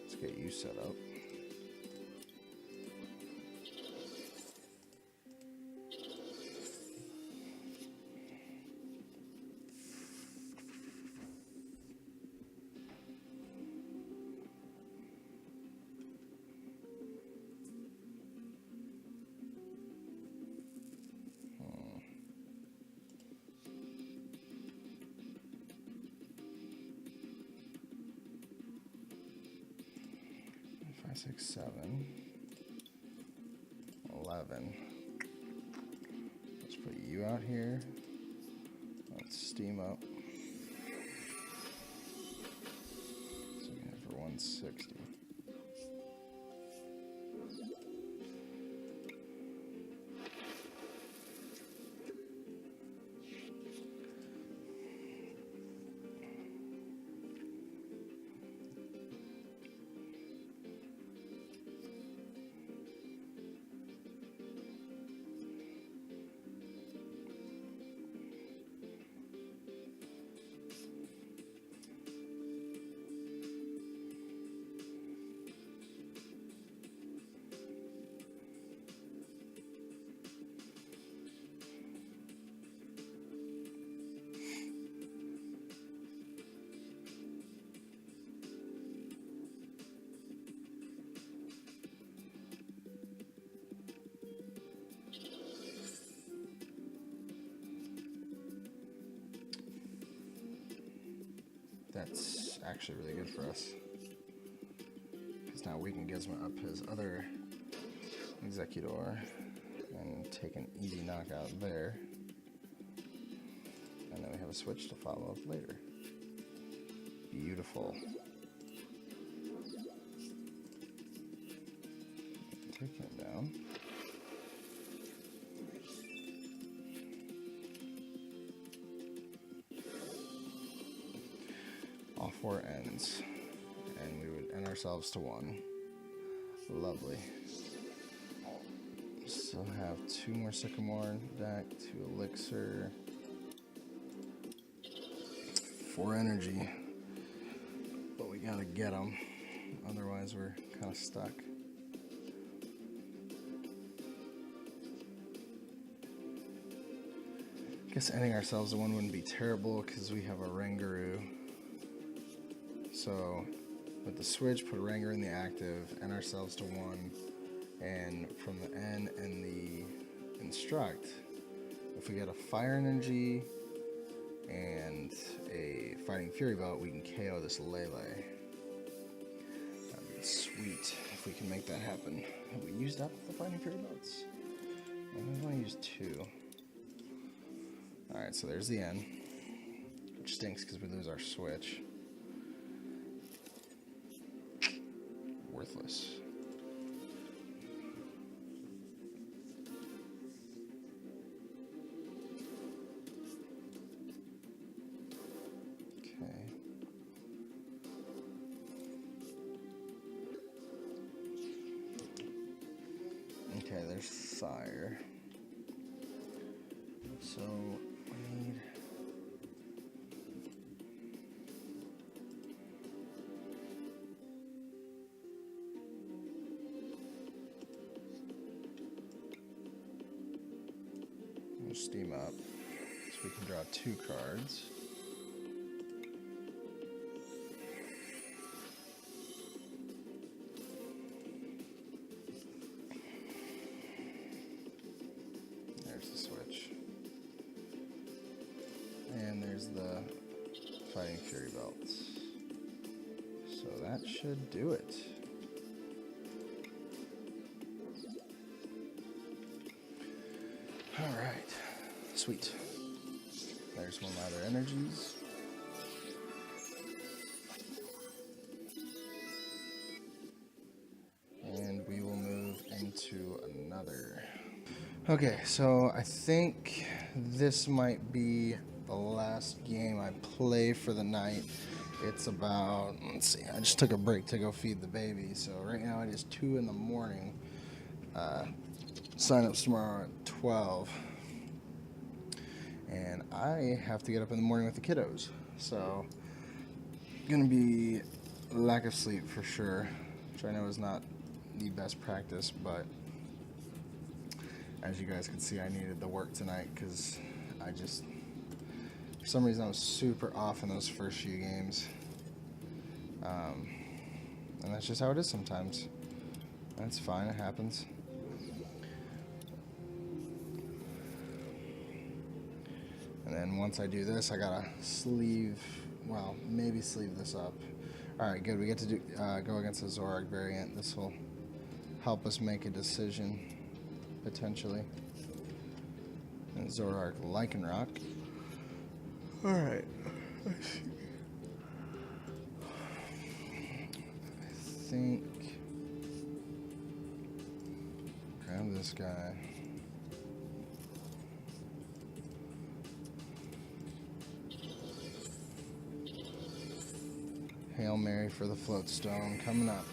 Let's get you set up. Five, 6, 7, 11. Let's put you out here. Let's steam up. So we have for 160. That's actually really good for us, because now we can Gizmo up his other Executor and take an easy knockout there, and then we have a switch to follow up later. Beautiful. Take him down. All 4 ends. And we would end ourselves to 1. Lovely. Still have 2 more Sycamore deck, 2 Elixir, 4 energy. But we gotta get them. Otherwise we're kind of stuck. I guess ending ourselves to 1 wouldn't be terrible because we have a Rangaroo. So with the switch, put Ranger in the active, end ourselves to 1, and from the end and the instruct, if we get a Fire Energy and a Fighting Fury Belt, we can KO this Lele. That'd be sweet if we can make that happen. Have we used up the Fighting Fury Belts? I've only used 2. Alright, so there's the end, which stinks because we lose our switch. Worthless. Okay, there's fire. So we need we'll steam up so we can draw 2 cards. And there's the Fighting Fury Belts. So that should do it. Alright. Sweet. There's one of my other energies. And we will move into another. Okay, so I think this might be the last game I play for the night. It's about, let's see, I just took a break to go feed the baby, so right now it is 2 in the morning. Sign-up's tomorrow at 12. And I have to get up in the morning with the kiddos, so gonna be lack of sleep for sure, which I know is not the best practice, but as you guys can see, I needed the work tonight because I just, for some reason, I was super off in those first few games. And that's just how it is sometimes. That's fine, it happens. And then once I do this, I gotta sleeve, well, maybe sleeve this up. Alright, good, we get to do, go against the Zoroark variant. This will help us make a decision, potentially. And Zoroark Lycanroc. Alright. I think grab this guy. Hail Mary for the Float Stone coming up.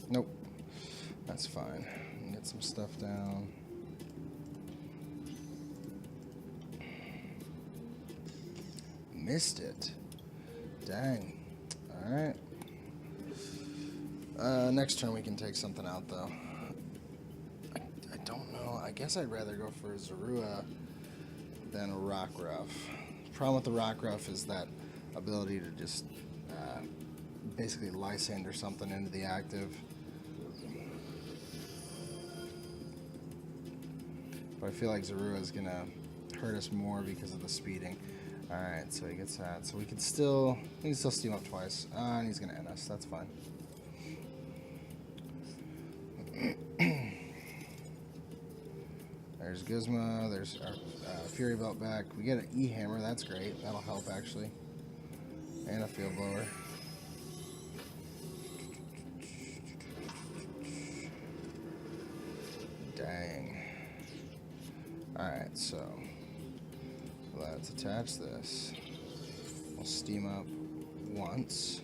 Nope. That's fine. Get some stuff down. Missed it. Dang. Alright. Next turn we can take something out though. I don't know. I guess I'd rather go for Zorua than a Rockruff. The problem with the Rockruff is that ability to just basically Lysander something into the active. But I feel like Zorua is gonna hurt us more because of the speeding. Alright, so he gets that. So we can still steam up twice. And he's gonna end us. That's fine. There's There's Gizmo. There's our Fury Belt back. We get an E-Hammer. That's great. That'll help, actually. And a Field Blower. Dang. Alright, so let's attach this. We'll steam up once.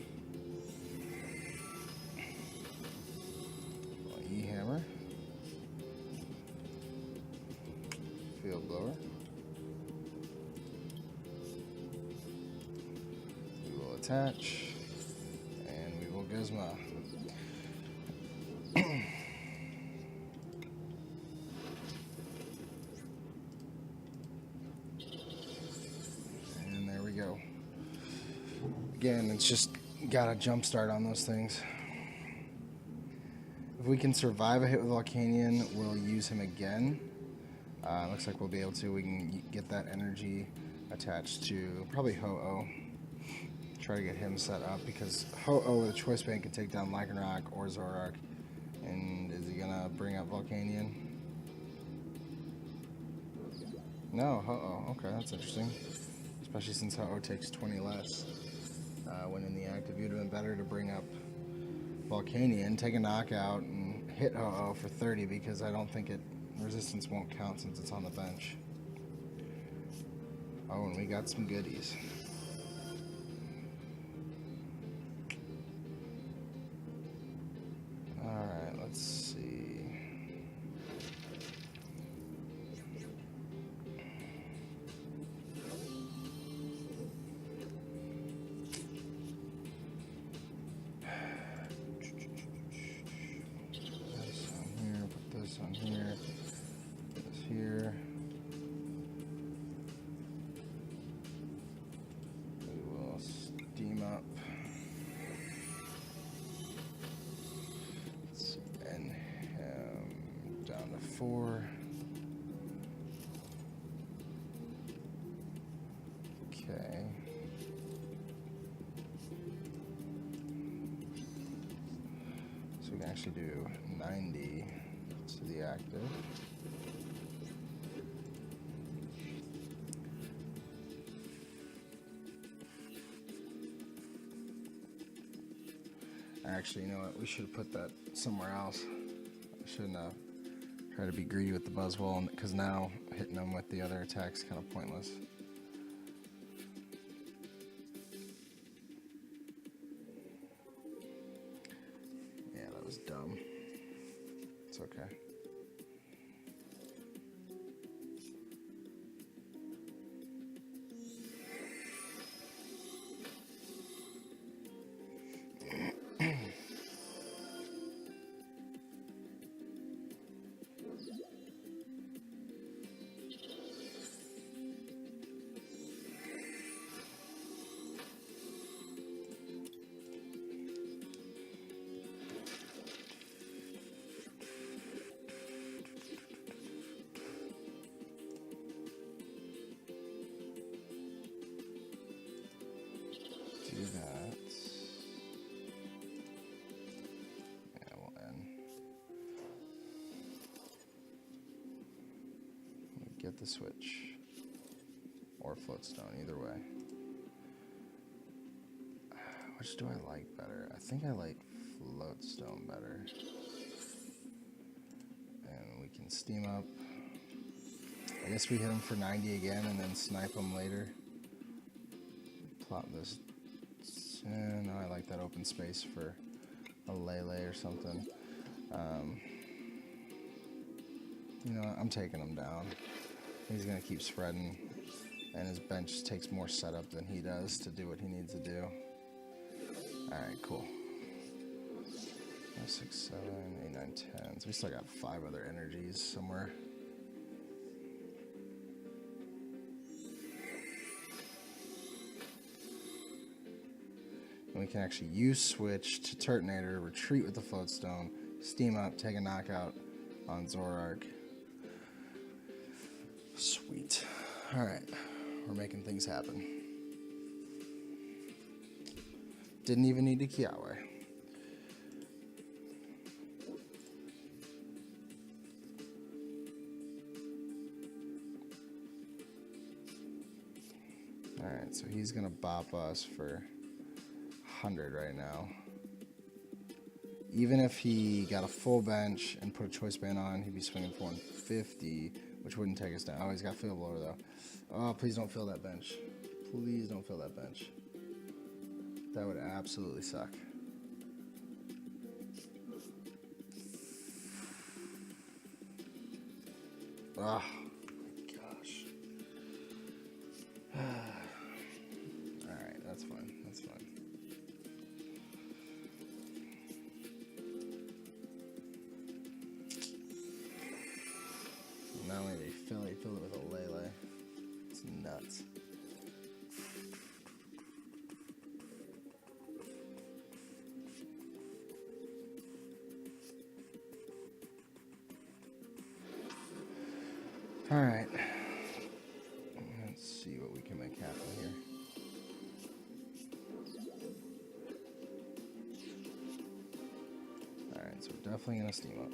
E-Hammer. Field Blower. We will attach, and we will Gizmo. And there we go. Again, it's just got a jump start on those things. If we can survive a hit with Volcanion, we'll use him again. Looks like we'll be able to. We can get that energy attached to probably Ho-Oh. Try to get him set up because Ho-Oh with a Choice Band can take down Lycanroc or Zoroark. And is he gonna bring up Volcanion? No, Ho-Oh. Okay, that's interesting. Especially since Ho-Oh takes 20 less. When in the active, you'd have been better to bring up Volcanion, take a knockout, and hit Ho-Oh for 30 because I don't think resistance won't count since it's on the bench. Oh, and we got some goodies. Alright, let's see. This on here, this here. We will steam up. And him down to 4. Okay. So we can actually do 90. To the active. Actually, you know what? We should have put that somewhere else. I shouldn't have tried to be greedy with the Buzzwole because now hitting them with the other attack's kind of pointless. Yeah, that was dumb. It's okay. Do that. Yeah, we'll end. Get the switch. Or Floatstone, either way. Which do I like better? I think I like Floatstone better. And we can steam up. I guess we hit him for 90 again and then snipe him later. Plop this. No, I like that open space for a Lele or something. You know what? I'm taking him down. He's going to keep spreading, and his bench takes more setup than he does to do what he needs to do. Alright, cool. 5, 6, 7, 8, 9, 10. So we still got 5 other energies somewhere. And we can actually use Switch to Turtonator, retreat with the Floatstone, steam up, take a knockout on Zoroark. Sweet. Alright, we're making things happen. Didn't even need a Kiawe. Alright, so he's going to bop us for 100 right now. Even if he got a full bench and put a choice band on, he'd be swinging for 150, which wouldn't take us down. Oh, he's got field blower though. Oh, please don't fill that bench. Please don't fill that bench. That would absolutely suck. Oh, gosh. Alright, that's fine. That's fine. Not only did he fill it with a Lele. It's nuts. Alright. Let's see what we can make happen here. Alright, so we're definitely going to steam up.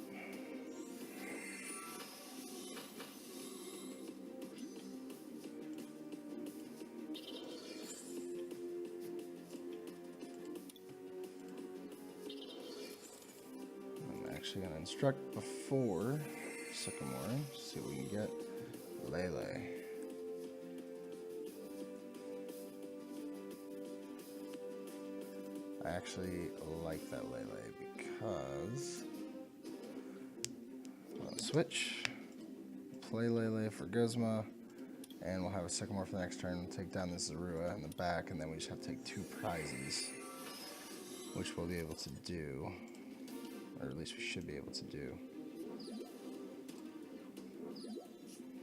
I'm actually going to instruct before Sycamore, see what we can get. Lele. I actually like that Lele because I'll switch, play Lele for Guzma, and we'll have a Sycamore for the next turn. We'll take down this Zorua in the back, and then we just have to take 2 prizes, which we'll be able to do, or at least we should be able to do.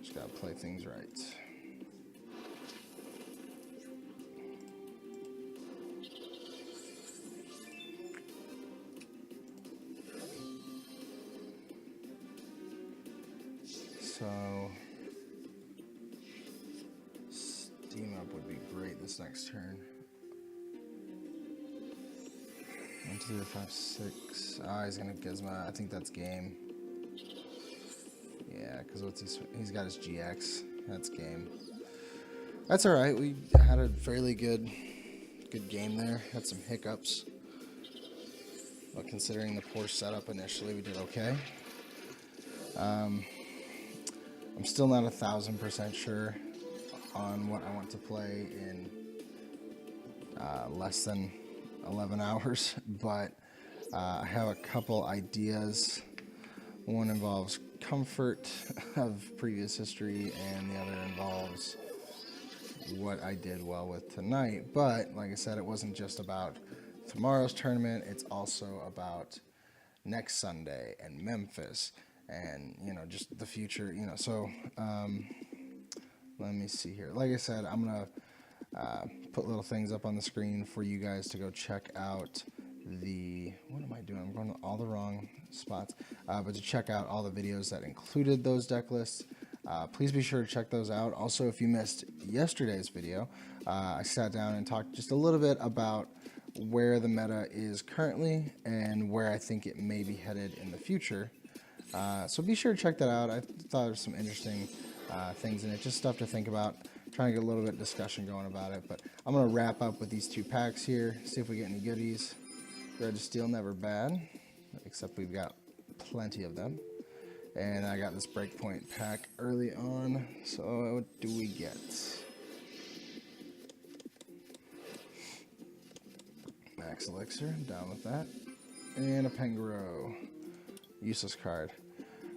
Just gotta play things right. So, steam up would be great this next turn. 1, 2, 3, 5, 6. Ah, he's gonna Gizmo. I think that's game. Yeah, because he's got his GX. That's game. That's all right. We had a fairly good game there. Had some hiccups, but considering the poor setup initially, we did okay. I'm still not 1,000% sure on what I want to play in less than 11 hours, but I have a couple ideas. One involves comfort of previous history, and the other involves what I did well with tonight. But like I said, it wasn't just about tomorrow's tournament, it's also about next Sunday and Memphis and, you know, just the future, you know. So let me see here. Like I said, I'm gonna put little things up on the screen for you guys to go check out. What am I doing? I'm going to all the wrong spots. But to check out all the videos that included those deck lists, please be sure to check those out. Also, if you missed yesterday's video, I sat down and talked just a little bit about where the meta is currently and where I think it may be headed in the future. So be sure to check that out. I thought there was some interesting things in it, just stuff to think about. Trying to get a little bit of discussion going about it. But I'm going to wrap up with these 2 packs here, see if we get any goodies. Red to Steel, never bad, except we've got plenty of them. And I got this Breakpoint pack early on, so what do we get? Max Elixir, down with that. And a Pangoro, useless card.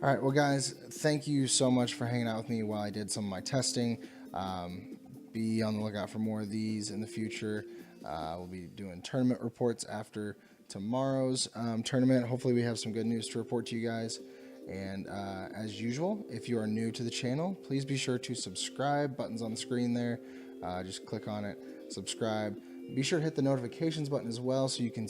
Alright, well guys, thank you so much for hanging out with me while I did some of my testing. Be on the lookout for more of these in the future. We'll be doing tournament reports after tomorrow's tournament. Hopefully we have some good news to report to you guys. And as usual, if you are new to the channel, please be sure to subscribe. Button's on the screen there. Just click on it, subscribe. Be sure to hit the notifications button as well so you can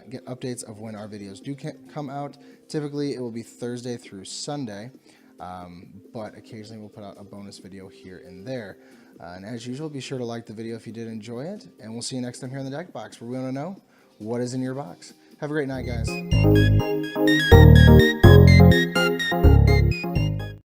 get updates of when our videos do come out. Typically, it will be Thursday through Sunday, but occasionally we'll put out a bonus video here and there. And as usual, be sure to like the video if you did enjoy it, and we'll see you next time here in the Deck Box, where we want to know what is in your box. Have a great night, guys.